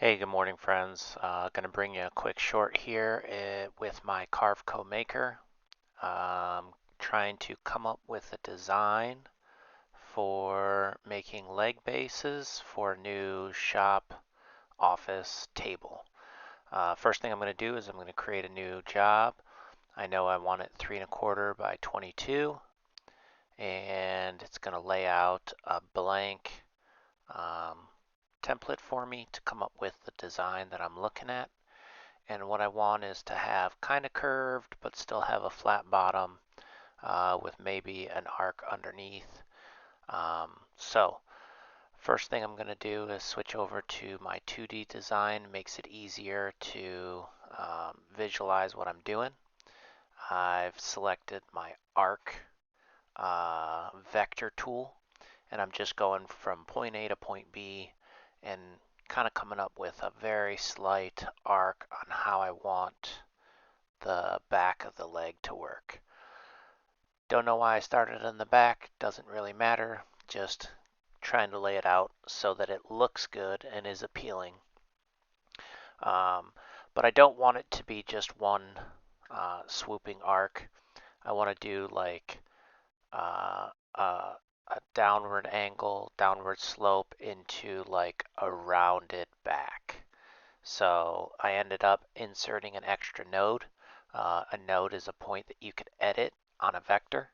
Hey, good morning, friends. Going to bring you a quick short here with my Carveco Maker. Trying to come up with a design for making leg bases for a new shop office table. First thing I'm going to do is I'm going to create a new job. I know I want it 3¼ by 22, and it's going to lay out a blank um, template for me to come up with the design that I'm looking at. And what I want is to have kind of curved, but still have a flat bottom with maybe an arc underneath. So first thing I'm going to do is switch over to my 2D design. Makes it easier to visualize what I'm doing. I've selected my arc vector tool, and I'm just going from point A to point B and kind of coming up with a very slight arc on how I want the back of the leg to work. Don't know why I started in the back, doesn't really matter, just trying to lay it out so that it looks good and is appealing. But I don't want it to be just one swooping arc. I want to do like a downward angle, downward slope into like a rounded back. So I ended up inserting an extra node. A node is a point that you could edit on a vector,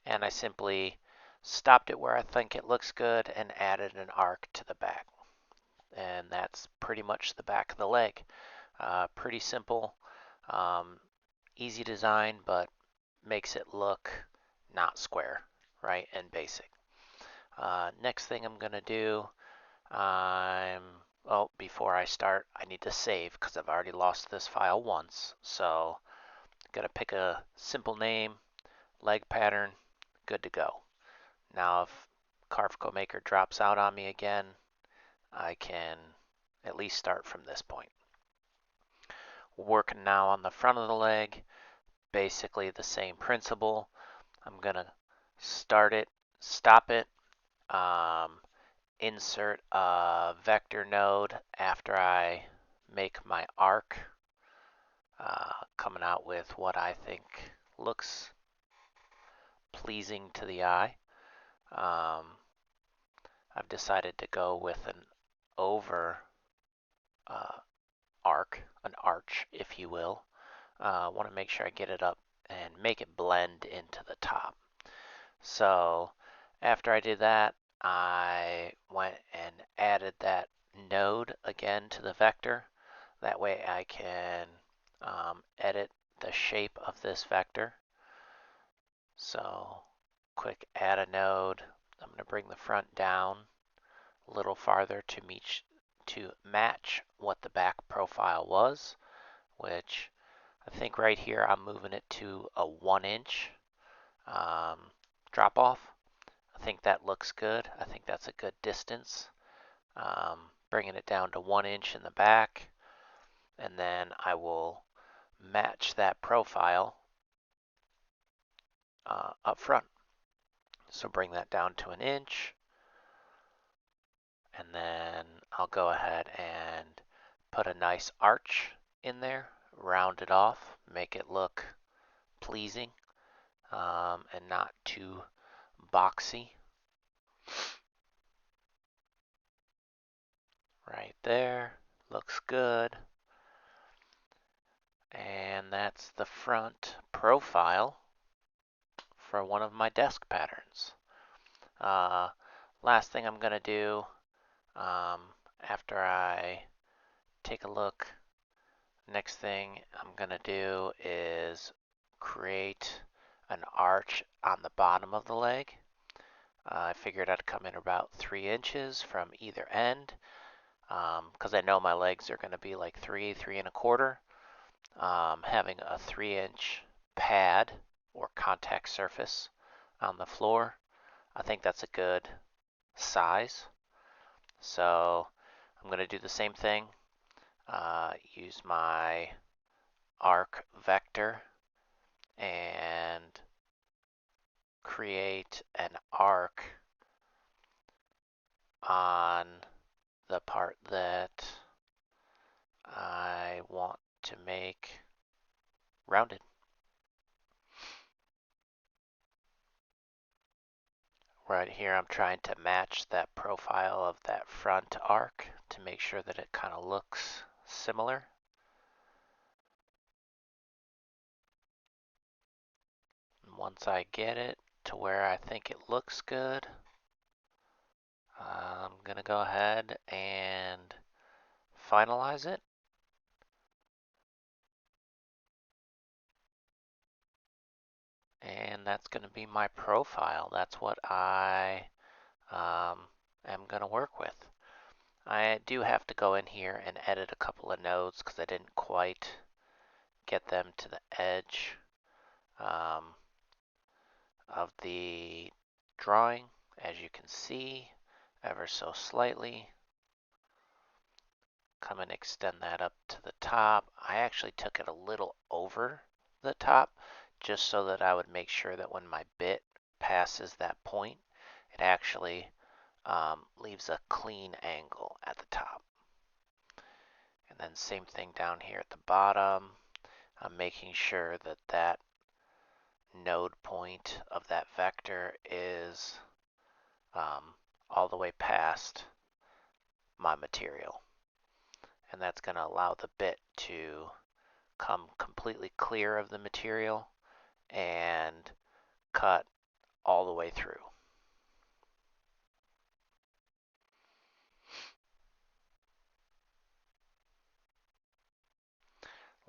and I simply stopped it where I think it looks good and added an arc to the back. And that's pretty much the back of the leg. Pretty simple, um, easy design, but makes it look not square, right, and basic. Next thing I'm going to do, well, before I start, I need to save because I've already lost this file once. So, got to pick a simple name, leg pattern, good to go. Now, if Carveco Maker drops out on me again, I can at least start from this point. Working now on the front of the leg, basically the same principle. I'm going to start it, stop it, insert a vector node after I make my arc, coming out with what I think looks pleasing to the eye. I've decided to go with an over arc, an arch, if you will. I want to make sure I get it up and make it blend into the top. So after I did that, I went and added that node again to the vector. That way I can edit the shape of this vector. So quick add a node. I'm going to bring the front down a little farther to match what the back profile was, which I think right here I'm moving it to a 1-inch drop off. I think that looks good. I think that's a good distance. Bringing it down to 1 inch in the back, and then I will match that profile up front. So bring that down to 1 inch, and then I'll go ahead and put a nice arch in there, round it off, make it look pleasing and not too boxy. Right there, looks good. And that's the front profile for one of my desk patterns. Last thing I'm going to do after I take a look, next thing I'm going to do is create an arch on the bottom of the leg. I figured I'd come in about 3 inches from either end because I know my legs are going to be like 3.25. Having a 3-inch pad or contact surface on the floor, I think that's a good size. So I'm going to do the same thing. Use my arc vector and create an arc on the part that rounded. Right here I'm trying to match that profile of that front arc to make sure that it kind of looks similar. And once I get it to where I think it looks good, I'm going to go ahead and finalize it. And that's going to be my profile. That's what I am going to work with. I do have to go in here and edit a couple of nodes because I didn't quite get them to the edge of the drawing, as you can see, ever so slightly. Come and extend that up to the top. I actually took it a little over the top just so that I would make sure that when my bit passes that point, it actually leaves a clean angle at the top. And then same thing down here at the bottom. I'm making sure that that node point of that vector is all the way past my material. And that's going to allow the bit to come completely clear of the material and cut all the way through.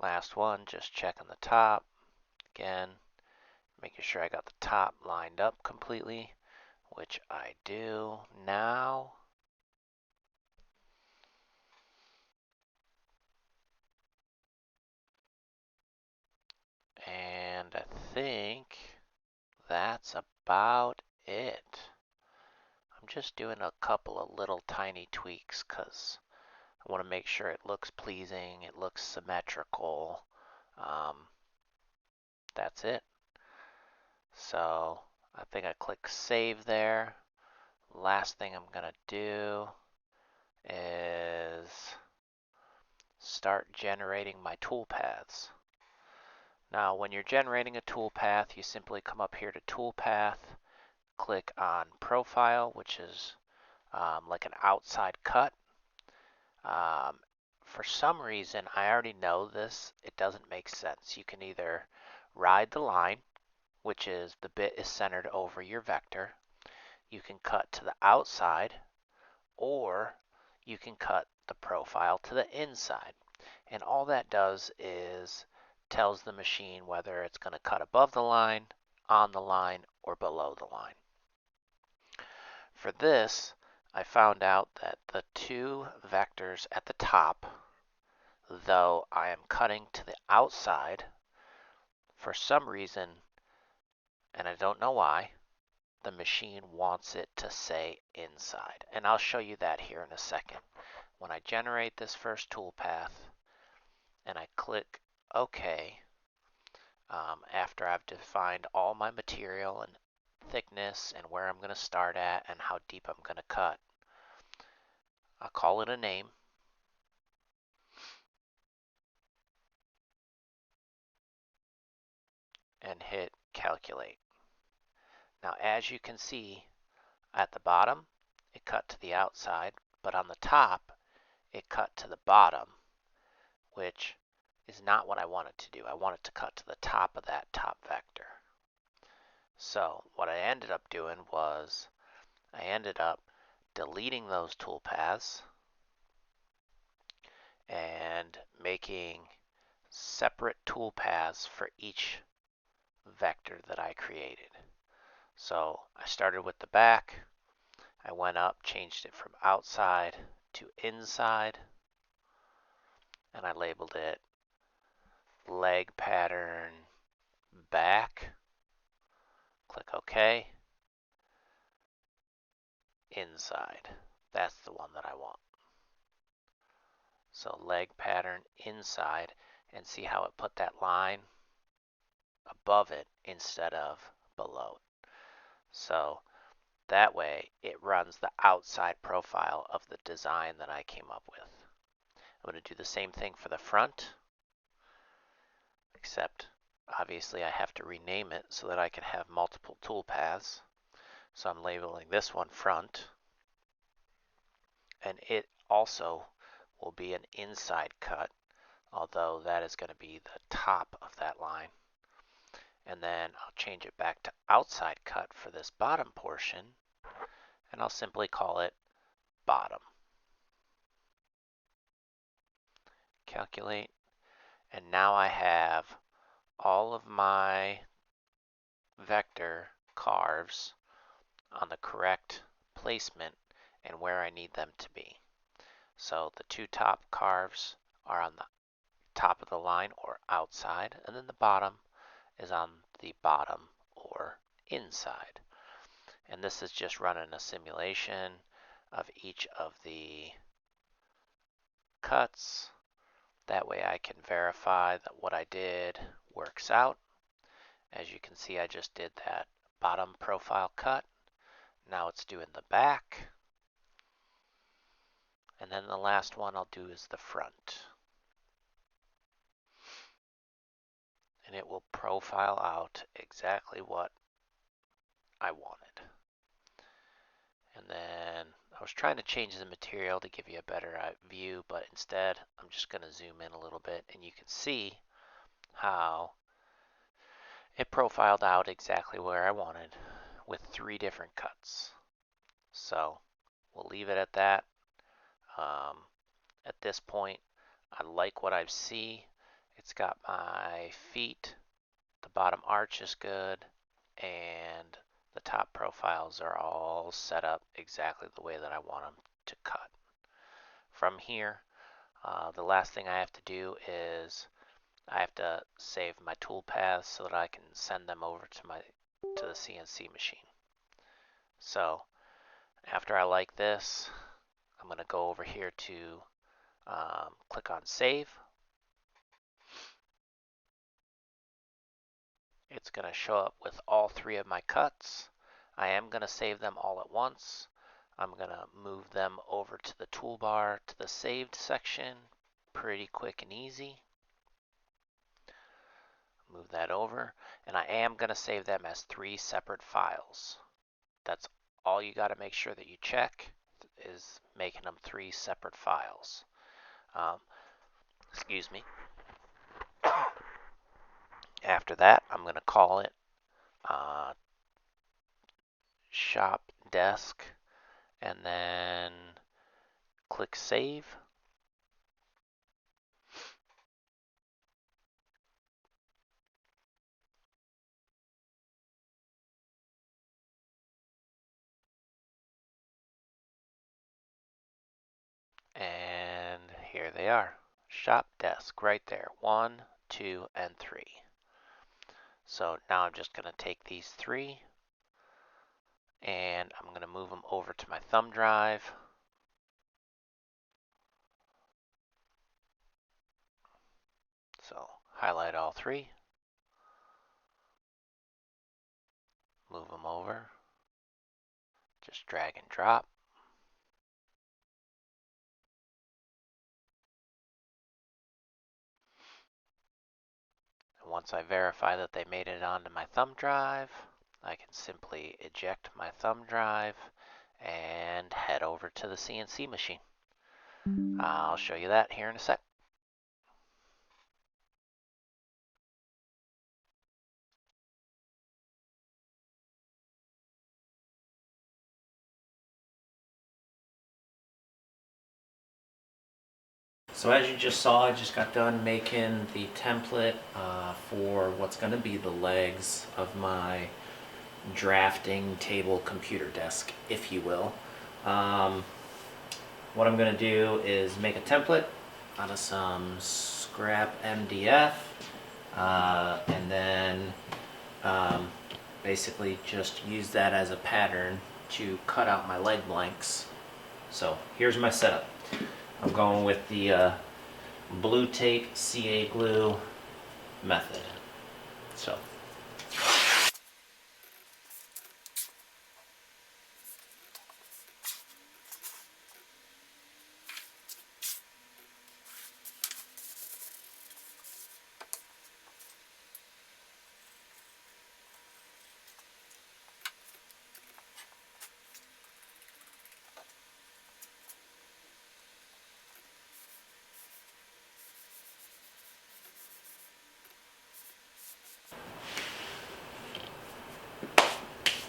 Last one, just checking the top. Again, making sure I got the top lined up completely, which I do now. And I think that's about it. I'm just doing a couple of little tiny tweaks because I want to make sure it looks pleasing, it looks symmetrical. That's it. So I think I click save there. Last thing I'm going to do is start generating my toolpaths. Now, when you're generating a toolpath, you simply come up here to Toolpath, click on Profile, which is like an outside cut. For some reason, I already know this, it doesn't make sense. You can either ride the line, which is the bit is centered over your vector. You can cut to the outside, or you can cut the profile to the inside. And all that does is tells the machine whether it's going to cut above the line, on the line, or below the line. For this, I found out that the two vectors at the top, though I am cutting to the outside, for some reason, and I don't know why, the machine wants it to say inside. And I'll show you that here in a second. When I generate this first toolpath and I click OK, after I've defined all my material and thickness and where I'm going to start at and how deep I'm going to cut, I'll call it a name. And hit calculate. Now, as you can see, at the bottom, it cut to the outside, but on the top, it cut to the bottom, which is not what I want it to do. I want it to cut to the top of that top vector. So what I ended up doing was I ended up deleting those toolpaths and making separate toolpaths for each vector that I created. So I started with the back, I went up, changed it from outside to inside, and I labeled it leg pattern back. Click OK. Inside. That's the one that I want. So leg pattern inside, and see how it put that line above it instead of below it. So that way it runs the outside profile of the design that I came up with. I'm going to do the same thing for the front, except Obviously I have to rename it so that I can have multiple tool paths. So I'm labeling this one front, and it also will be an inside cut, although that is going to be the top of that line. And then I'll change it back to outside cut for this bottom portion, and I'll simply call it bottom. Calculate, and now I have all of my vector carves on the correct placement and where I need them to be. So the two top carves are on the top of the line or outside, and then the bottom is on the bottom or inside. And this is just running a simulation of each of the cuts. That way I can verify that what I did works out. As you can see, I just did that bottom profile cut. Now it's doing the back. And then the last one I'll do is the front. And it will profile out exactly what I wanted. And then I was trying to change the material to give you a better view, but instead I'm just going to zoom in a little bit, and you can see how it profiled out exactly where I wanted with 3 different cuts. So we'll leave it at that. At this point, I like what I see. It's got my feet, the bottom arch is good, and the top profiles are all set up exactly the way that I want them to cut. From here, the last thing I have to do is I have to save my tool paths so that I can send them over to the CNC machine. So after I like this, I'm going to go over here to click on save. It's going to show up with all 3 of my cuts. I am going to save them all at once. I'm going to move them over to the toolbar to the saved section. Pretty quick and easy. Move that over, and I am going to save them as 3 separate files. That's all you got to make sure that you check, is making them 3 separate files. Excuse me. After that, I'm going to call it shop desk, and then click save. And here they are. Shop desk right there. 1, 2, and 3. So now I'm just going to take these 3 and I'm going to move them over to my thumb drive. So highlight all 3, move them over, just drag and drop. And once I verify that they made it onto my thumb drive, I can simply eject my thumb drive and head over to the CNC machine. I'll show you that here in a sec. So as you just saw, I just got done making the template for what's going to be the legs of my drafting table computer desk, if you will. What I'm going to do is make a template out of some scrap MDF, and then basically just use that as a pattern to cut out my leg blanks. So here's my setup. I'm going with the blue tape CA glue method. So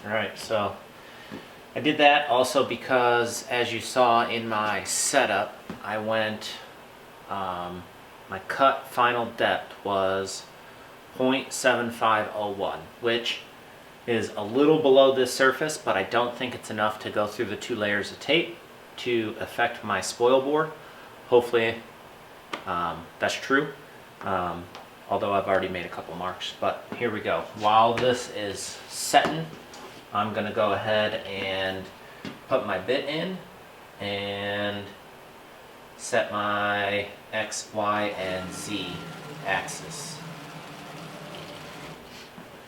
Alright, so I did that also because, as you saw in my setup, I went, my cut final depth was 0.7501, which is a little below this surface, but I don't think it's enough to go through the 2 layers of tape to affect my spoil board. Hopefully that's true, although I've already made a couple marks. But here we go. While this is setting, I'm going to go ahead and put my bit in and set my X, Y, and Z axis.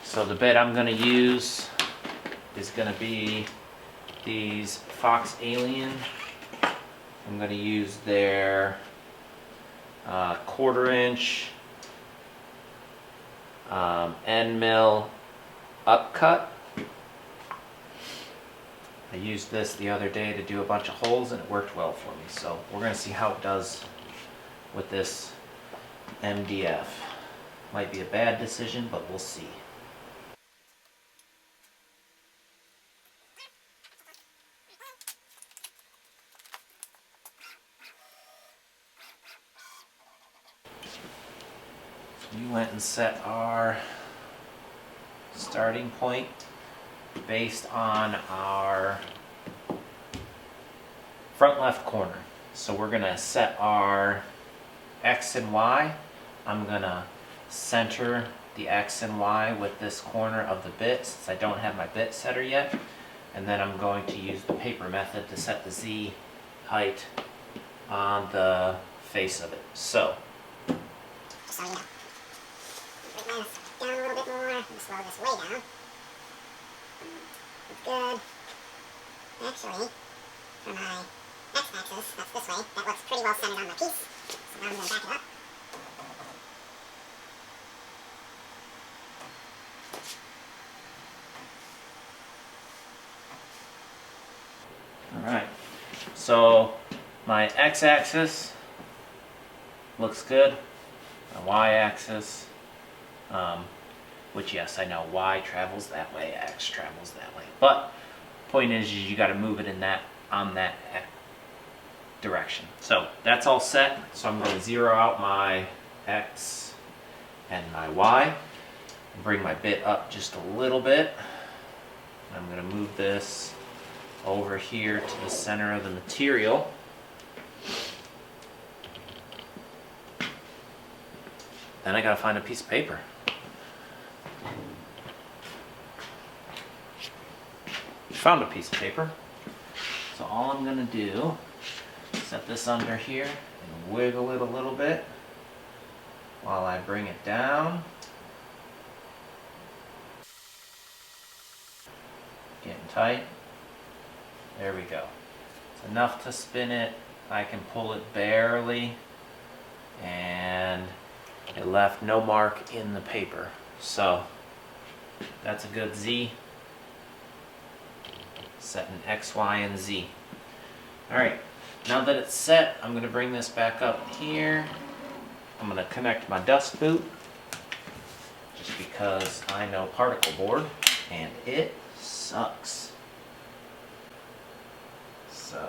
So the bit I'm going to use is going to be these Fox Alien. I'm going to use their 1/4 inch end mill upcut. I used this the other day to do a bunch of holes and it worked well for me. So we're going to see how it does with this MDF. Might be a bad decision, but we'll see. We went and set our starting point based on our front left corner. So we're going to set our X and Y. I'm going to center the X and Y with this corner of the bit since I don't have my bit setter yet. And then I'm going to use the paper method to set the Z height on the face of it. So bring this down a little bit more, slow this way down. It's good. Actually, for my x-axis, that's this way, that looks pretty well centered on my piece. So now I'm going to back it up. Alright, so my x-axis looks good. My y-axis, which yes, I know y travels that way, x travels that way. But point is you got to move it in that on that direction. So that's all set. So I'm going to zero out my x and my y. Bring my bit up just a little bit. I'm going to move this over here to the center of the material. Then I got to find a piece of paper. Found a piece of paper. So all I'm going to do is set this under here and wiggle it a little bit while I bring it down. Getting tight. There we go. It's enough to spin it. I can pull it barely, and it left no mark in the paper. So that's a good Z. Setting X, Y, and Z. Alright, now that it's set, I'm going to bring this back up here. I'm going to connect my dust boot, just because I know particle board, and it sucks. So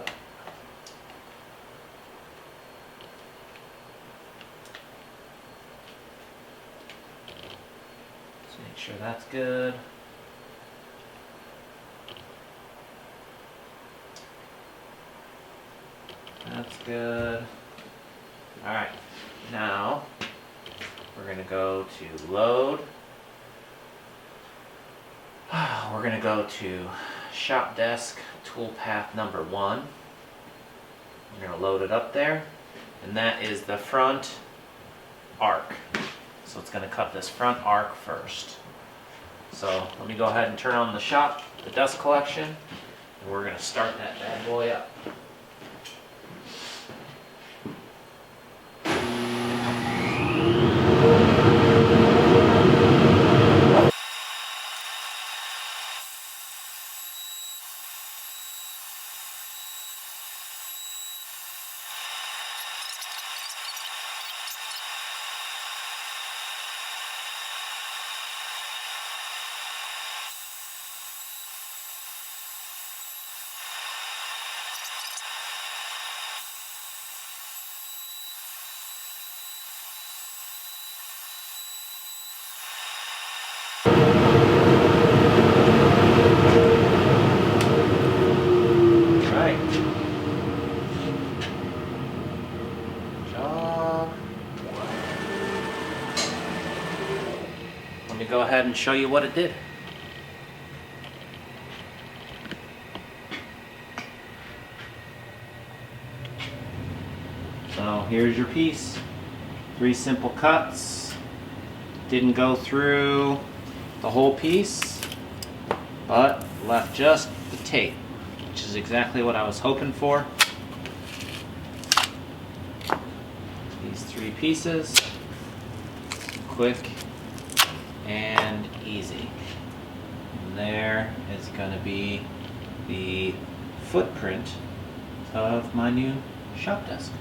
let's make sure that's good. That's good. Alright, now we're going to go to load. We're going to go to shop desk toolpath number 1. We're going to load it up there, and that is the front arc. So it's going to cut this front arc first. So let me go ahead and turn on the dust collection, and we're going to start that bad boy up. go ahead and show you what it did. So here's your piece. 3 simple cuts. Didn't go through the whole piece, but left just the tape, which is exactly what I was hoping for. These 3 pieces, quick and easy. And there is going to be the footprint of my new shop desk.